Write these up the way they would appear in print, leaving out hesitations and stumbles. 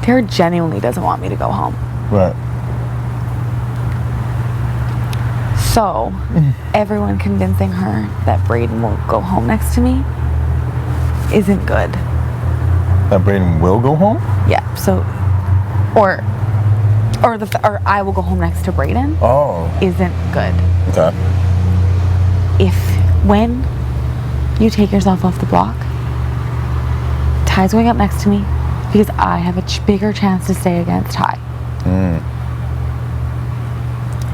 Tera genuinely doesn't want me to go home. Right. So, everyone convincing her that Breydon will go home next to me isn't good. That Breydon will go home? Yeah, so, or I will go home next to Breydon. Oh. Isn't good. Okay. When you take yourself off the block, Ty's going up next to me because I have a bigger chance to stay against Ty.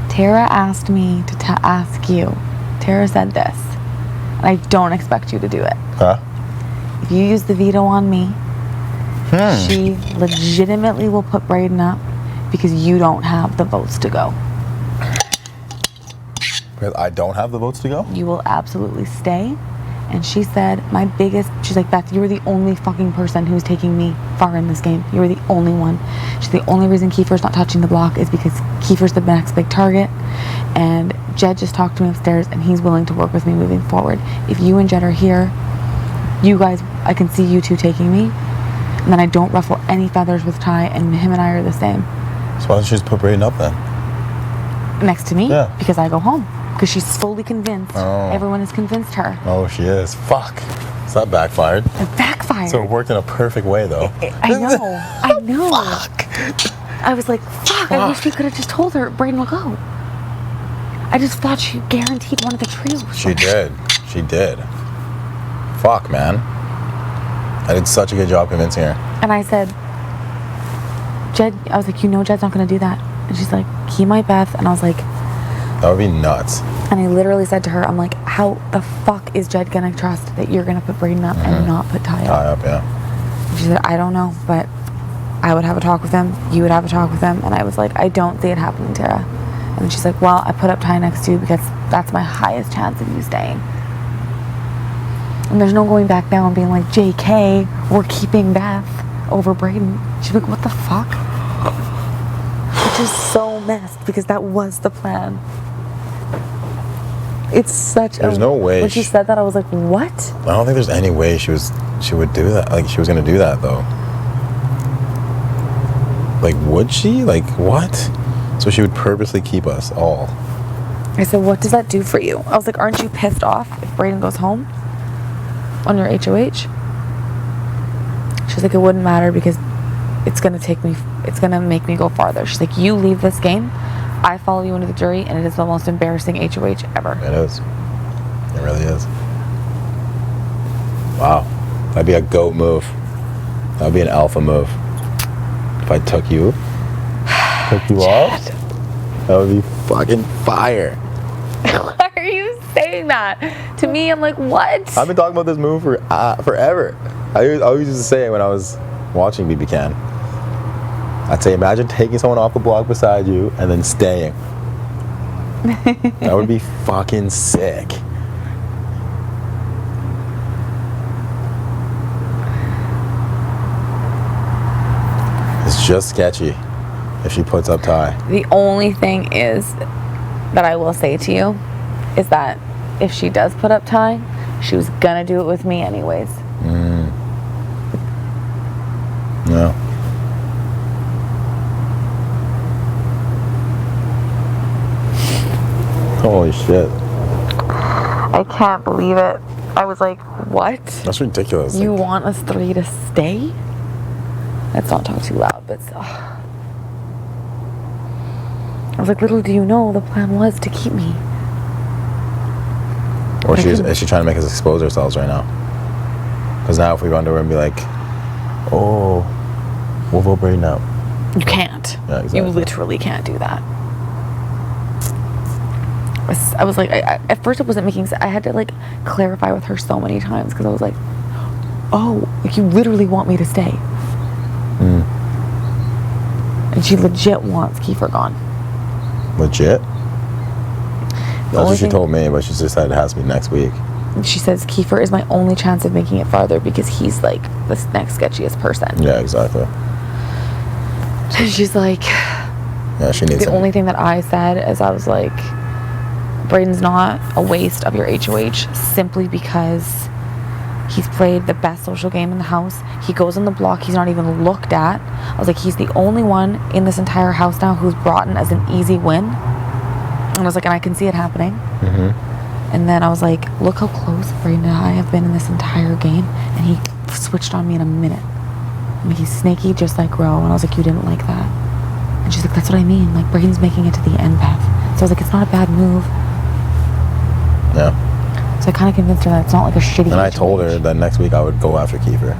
Tera asked me to ask you. Tera said this, and I don't expect you to do it. Huh? If you use the veto on me, she legitimately will put Breydon up because you don't have the votes to go. Because I don't have the votes to go? You will absolutely stay. And she said, she's like, Beth, you were the only fucking person who's taking me far in this game. You were the only one. She's the only reason Kiefer's not touching the block is because Kiefer's the next big target. And Jed just talked to me upstairs and he's willing to work with me moving forward. If you and Jed are here, you guys, I can see you two taking me. And then I don't ruffle any feathers with Ty, and him and I are the same. So why don't you just put Breydon up then? Next to me? Yeah. Because I go home. Because she's fully convinced. Oh. Everyone has convinced her. Oh, she is. Fuck. So that backfired. It backfired. So it worked in a perfect way, though. I know. Fuck. I was like, fuck. I wish we could have just told her Breydon will go. I just thought she guaranteed one of the trios. She did. She did. Fuck, man. I did such a good job convincing her. And I said, Jed, I was like, you know Jed's not going to do that. And she's like, he might, Beth. And I was like, that would be nuts. And I literally said to her, I'm like, how the fuck is Jed going to trust that you're going to put Breydon up and not put Ty up? Tie up, yeah. And she said, I don't know, but I would have a talk with him. You would have a talk with him. And I was like, I don't see it happening, Tera. And then she's like, well, I put up Ty next to you because that's my highest chance of you staying. And there's no going back now and being like, JK, we're keeping Beth over Breydon. She's like, what the fuck? Which is so messed because that was the plan. It's such There's no way. When she said that, I was like, what? I don't think there's any way she would do that. Like, she was going to do that, though. Like, would she? Like, what? So she would purposely keep us all. I said, what does that do for you? I was like, aren't you pissed off if Breydon goes home on your HOH? She's like, it wouldn't matter because it's going to make me go farther. She's like, you leave this game, I follow you into the jury, and it is the most embarrassing HOH ever. It is. It really is. Wow. That'd be a GOAT move. That'd be an alpha move. If I took you off, that would be fucking fire. Why are you saying that? To me, I'm like, what? I've been talking about this move for forever. I always used to say it when I was watching BB Can. I'd say, imagine taking someone off the block beside you and then staying. That would be fucking sick. It's just sketchy if she puts up Ty. The only thing is that I will say to you is that if she does put up Ty, she was gonna do it with me anyways. No. Holy shit. I can't believe it. I was like, what? That's ridiculous. You want us three to stay? Let's not talk too loud, but I was like, little do you know, the plan was to keep me. Or is she trying to make us expose ourselves right now? Because now if we run to her and be like, oh, we'll vote Breydon out. You can't. Yeah, exactly. You literally can't do that. I was like, at first it wasn't making sense. I had to like clarify with her so many times because I was like, oh, like you literally want me to stay. And she legit wants Kiefer gone. Legit? That's what she told me, but she just said it has to be next week. She says Kiefer is my only chance of making it farther because he's like the next sketchiest person. Yeah, exactly. And she's like, yeah, she needs the only thing that I said is I was like, Breydon's not a waste of your HOH simply because He's played the best social game in the house. He goes on the block. He's not even looked at. I was like, he's the only one in this entire house now who's brought in as an easy win. And I was like, and I can see it happening. And then I was like, look how close Breydon and I have been in this entire game. And he switched on me in a minute. I mean, he's snaky just like Ro. And I was like, you didn't like that. And she's like, that's what I mean. Like, Breydon's making it to the end, Beth. So I was like, it's not a bad move. Yeah. So I kind of convinced her that it's not like a shitty. And I told her that next week I would go after Kiefer,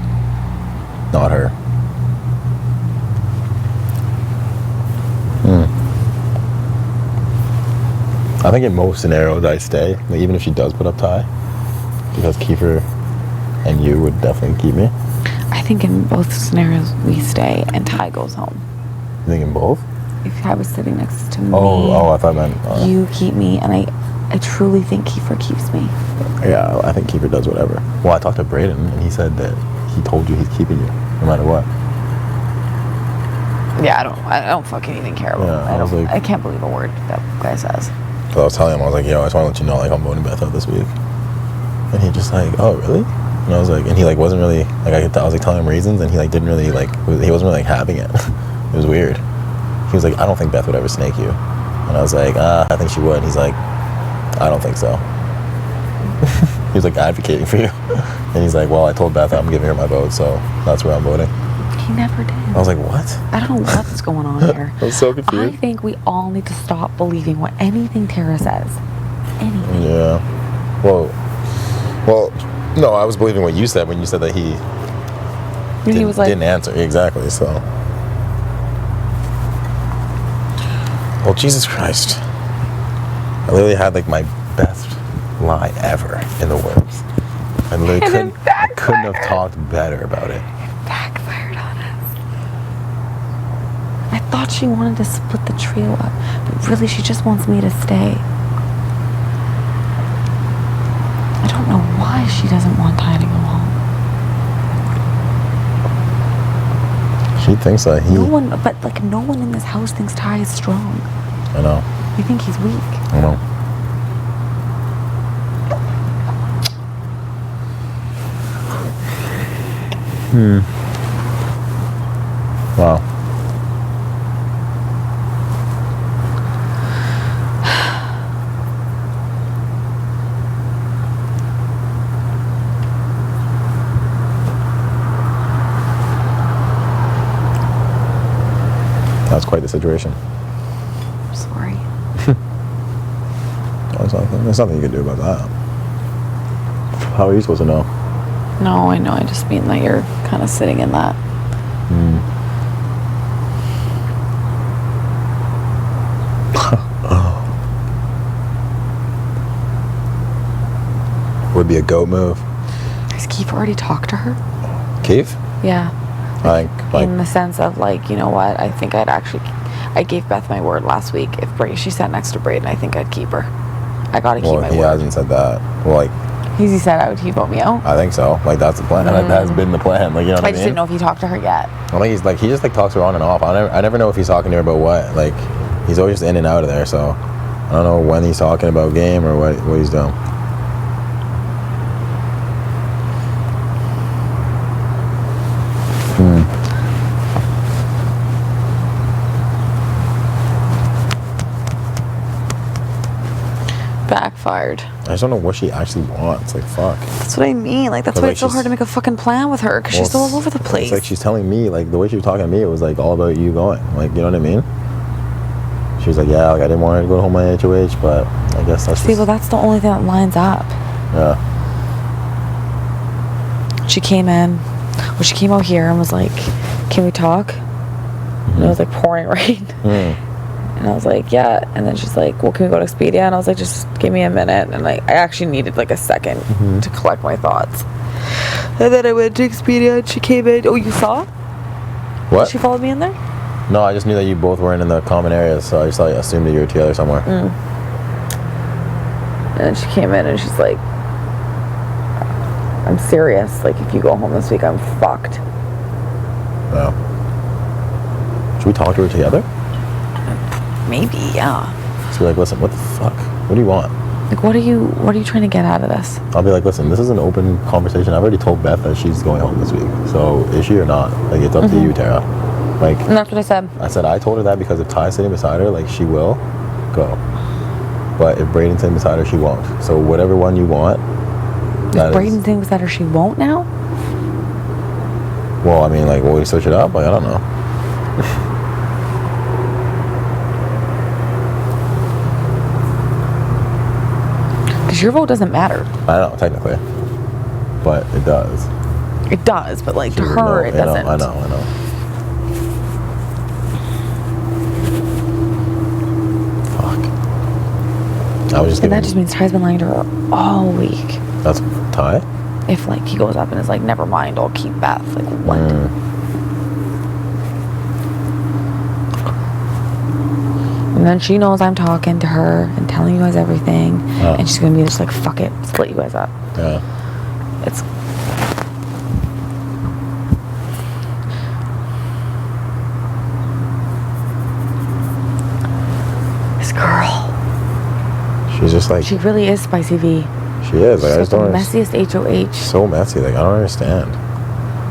not her. I think in most scenarios I stay, like, even if she does put up Ty, because Kiefer and you would definitely keep me. I think in both scenarios we stay and Ty goes home. You think in both? If I was sitting next to me, I thought meant you keep me, and I truly think Kiefer keeps me. Yeah, I think Kiefer does whatever. Well, I talked to Breydon, and he said that he told you he's keeping you, no matter what. Yeah, I don't fucking even care about it. I can't believe a word that guy says. So I was telling him, I was like, yo, I just want to let you know, like, I'm voting Beth out this week. And he just like, oh, really? And I was like, and he like wasn't really, like, I was like telling him reasons, and he like didn't really, like, he wasn't really like having it. It was weird. He was like, I don't think Beth would ever snake you. And I was like, I think she would. He's like, I don't think so. He was like advocating for you. And he's like, well, I told Beth I'm giving her my vote, so that's where I'm voting. He never did. I was like, what? I don't know what's going on here. I was so confused. I think we all need to stop believing what anything Tera says. Anything. Yeah. Well, no, I was believing what you said when you said that he didn't answer. Exactly, so. Well, Jesus Christ. I literally had like my best lie ever in the works. I literally couldn't have talked better about it. Backfired on us. I thought she wanted to split the trio up, but really she just wants me to stay. I don't know why she doesn't want Ty to go home. She thinks that no one in this house thinks Ty is strong. I know. They think he's weak. I know. Wow. That's quite the situation. I'm sorry. There's nothing you can do about that. How are you supposed to know? No, I know. I just mean that you're kind of sitting in that. Would be a goat move. Has Kiefer already talked to her? Keith? Yeah. Like in the sense of like, you know what? I think I gave Beth my word last week. If she sat next to Breydon, I think I'd keep her. I gotta keep my word. He hasn't said that. Well, like. He said he vote me out. I think so. Like that's the plan. That has been the plan. Like, you know what I mean? I just didn't know if he talked to her yet. I think he just like talks her on and off. I never know if he's talking to her about what. Like he's always just in and out of there. So I don't know when he's talking about game or what he's doing. Backfired. I just don't know what she actually wants. Like, fuck. That's what I mean. Like, that's why it's so hard to make a fucking plan with her, because she's so all over the place. It's like she's telling me, like, the way she was talking to me, it was like all about you going. Like, you know what I mean? She was like, yeah, like I didn't want her to go home on HOH, but I guess that's well, that's the only thing that lines up. Yeah. She came in. Well, she came out here and was like, can we talk? And it was like pouring rain. And I was like, yeah. And then she's like, well, can we go to Expedia? And I was like, just give me a minute. And like, I actually needed like a second to collect my thoughts. And then I went to Expedia and she came in. Oh, you saw? What? She followed me in there? No, I just knew that you both weren't in the common areas, so I just assumed that you were together somewhere. And then she came in and she's like, I'm serious. Like, if you go home this week, I'm fucked. Yeah. Should we talk to her together? Maybe, yeah. So we're like, listen, what the fuck? What do you want? Like, what are you trying to get out of this? I'll be like, listen, this is an open conversation. I've already told Beth that she's going home this week. So is she or not? Like, it's up to you, Tera. Like, And that's what I said. I said I told her that because if Ty's sitting beside her, like, she will go. But if Breydon's sitting beside her, she won't. So whatever one you want. If Breydon thinks that, or she won't now. Well, I mean, like, will we switch it up? Like, I don't know. Because your vote doesn't matter. I know, technically. But it does. It does, but like She to would her, know. it doesn't. I know. Fuck. I was just And giving... that just means Ty's been lying to her all week. That's Ty? If like he goes up and is like, never mind, I'll keep Beth. Like what? And then she knows I'm talking to her and telling you guys everything, and she's gonna be just like, fuck it, split you guys up. Yeah. It's this girl. She's just like... She really is Spicy V. She is. Like, I She's just got don't... the messiest HOH. So messy. Like, I don't understand.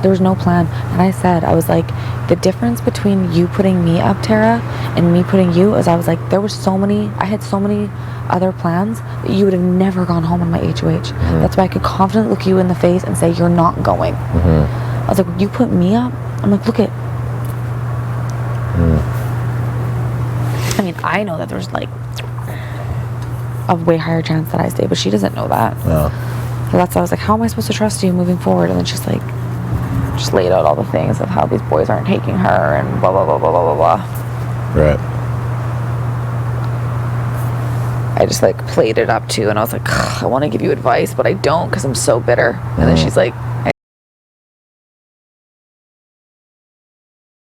There was no plan. And I said, I was like, the difference between you putting me up, Tera, and me putting you is I was like, I had so many other plans that you would have never gone home on my HOH. That's why I could confidently look you in the face and say, you're not going. I was like, you put me up? I'm like, look at... I mean, I know that there's like a way higher chance that I stay, but she doesn't know that. Yeah. So that's why I was like, how am I supposed to trust you moving forward? And then she's like, just laid out all the things of how these boys aren't taking her and blah, blah, blah, blah, blah, blah, blah. Right. I just like played it up too, and I was like, I want to give you advice, but I don't because I'm so bitter. And then she's like, I